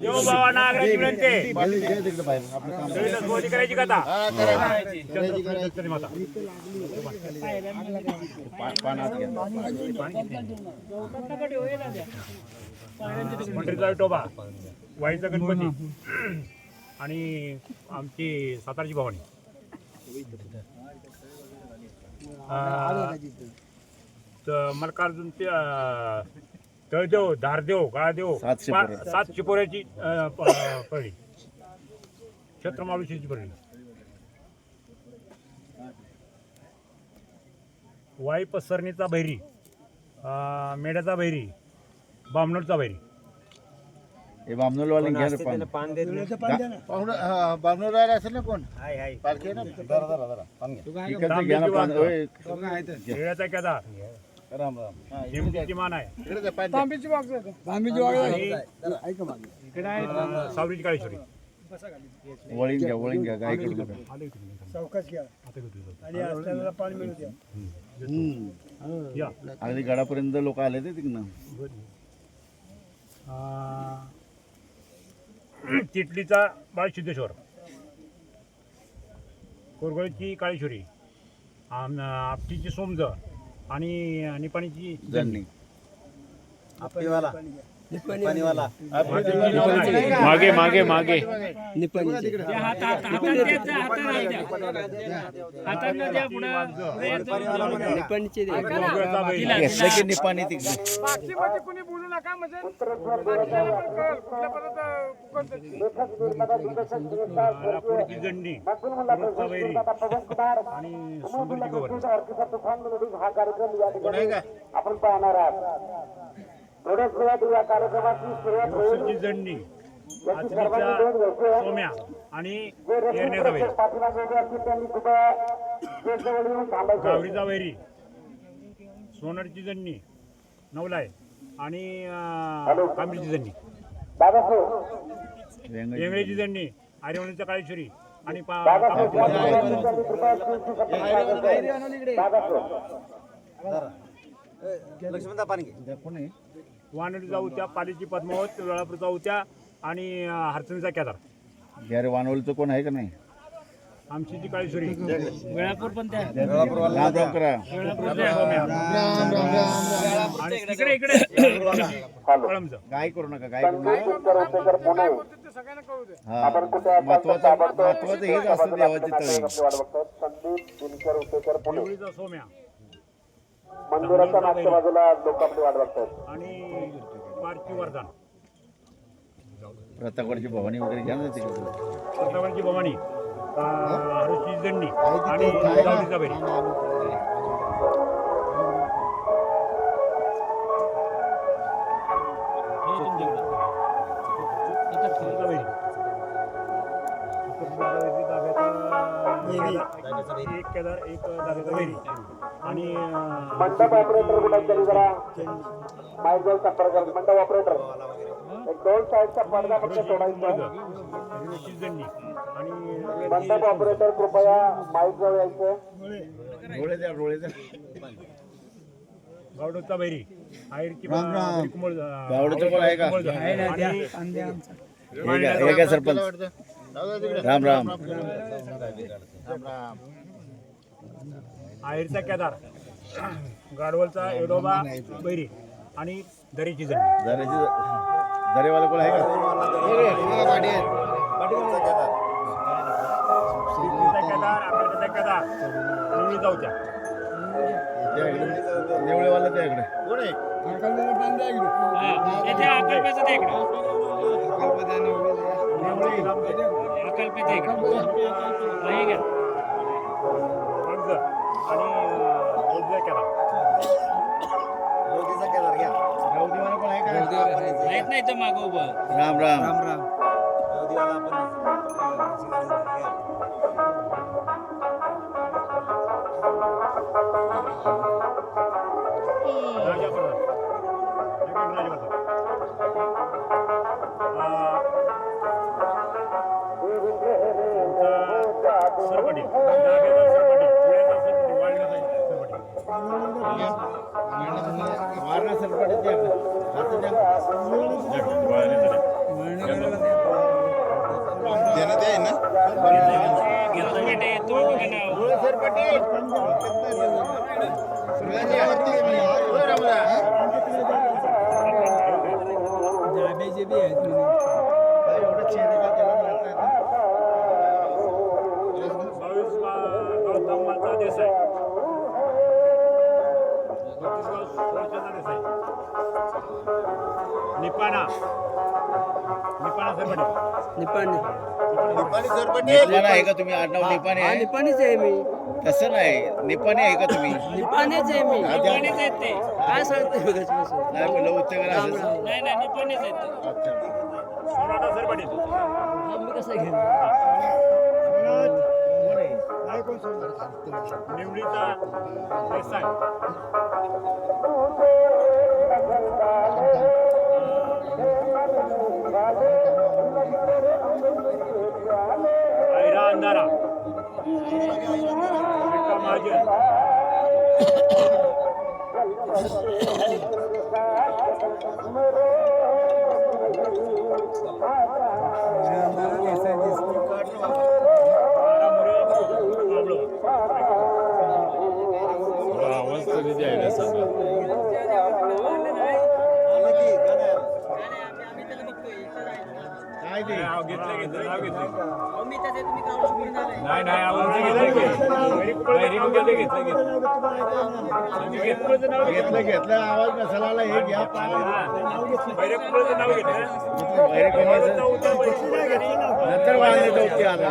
देव बाबा नागराज विनंती करायची कथा माता मंडळीचा विठोबा वाईचा गणपती आणि आमची सातारची भवानी मल्कार्जुनचे तळदेव धारदेव गाळदेव सात शिपोऱ्याची पडली छत्रमाळुशीची पडली वाई पसरणीचा बैरी मेढ्याचा बैरी बामणोडचा बैरी हे बामणोलवाले घ्या रे बामणोल राहिला असेल ना कोण पालखी आहे ना जरा घ्या ना पान खेळाचा केदार राम राम नेमकीची मान आहे तांबीची वाघ इकडे आहे सावरीची काळेश्वरी वळीन घ्या गाय करू नका चौकाच घ्या आणि असल्याला पाणी मिळू द्या या अगदी गडापर्यंत लोक आले ते तिकडनं चिटलीचा बाळसिद्धेश्वर कोरगळची काळेश्वरी आपटीची सोमज आणि निपाणीची जणनी मागे मागे मागे निपाणी तिकडे कोणी बोलू नका म्हणजे रापोडची जंडी रोजचा वैरी आणि सुंदरची गोवर आपण पाहणार आहात थोड्या वेळात या कार्यक्रमाची सुरुवात रोजची जंडी आचरीचा सोम्या आणि एरण्याचा वैरी गावरीचा वैरी सोनरची जंडी नवलाय आणि कांबळीची जंडी वेंगळीची जंडी आर्यवणीच्या काळेश्वरी आणि वानडी जाऊ त्या पालीची पद्मावत वेळापूर जाऊ त्या आणि हरचणीचा केदार घ्या रे वानवलचं कोण आहे का नाही आमची ती काळेश्वरी वेळापूर पण त्या राम राम करा आणि इकडे इकडे कळमचं काय करू नका काय करू नका सगळ्यांना कळू दे हा महत्वाचं हेच असतं देवाचे तळे देवळीचा सोम्या मंदिराच्या मागच्या बाजूला लोक आपली वाट बघतात आणि पारची वरदान प्रतापगडची भवानी वगैरे घ्या ना तिकडे प्रतापगडची भवानी हरची जंडी आणि जावळीचा बैरी एक केदार एक दादाचा बैरी आणि मंडप ऑपरेटर कुठे जरा माईक जवळ संपर्क मंडप ऑपरेटर एक दोन साईडचा पडदा फक्त सोडायचा जंडी आणि मंडप ऑपरेटर कृपया माईक जवळ यायचं डोळे द्या गावडोचा बैरी आयरची कुमळ गावडोचं कोण आहे का हे काय सरपंच राम राम आयरचा केदार गाडवलचा एडोबा बैरी आणि दरीची जंडी दरेवाला कोण आहे का केदार अकराचा केदार निवळी जाऊच्या नेवळेवाला त्याकडे राम राम सरपटी वारणा सरपटी गौतम देसाई 32 देसाई निपाणा सरपटे निपाणी निपाणी आहे का तुम्ही? आडनाव निपाणी आहे? निपाणीच आहे मी. तसं नाही, निपाणी आहे का तुम्ही? निपाणीच आहे मी. निपाणीच आहेत ते. काय सांगते बघायचं नाही म्हणलं उत्तेजना राम असेल. राम. नाही नाही निपाणीच आहेत ते. अच्छा. सोनाटा सरपटे मी कसं घेऊ? नाही कोण सोडणार? निवडीचा देसाई आयरा अंधारा विक्का महाजन आवाज कधी द्यायला सांगा. काय ते? नाव घेतलं नाव घेतलं मी त्याचे तुम्ही काढू शकत नाही. नाही आवाज घेतलं आवाज नसला हे घ्या नाव घेतलं बाहेर कोणाचं नंतर वाजले होते आता.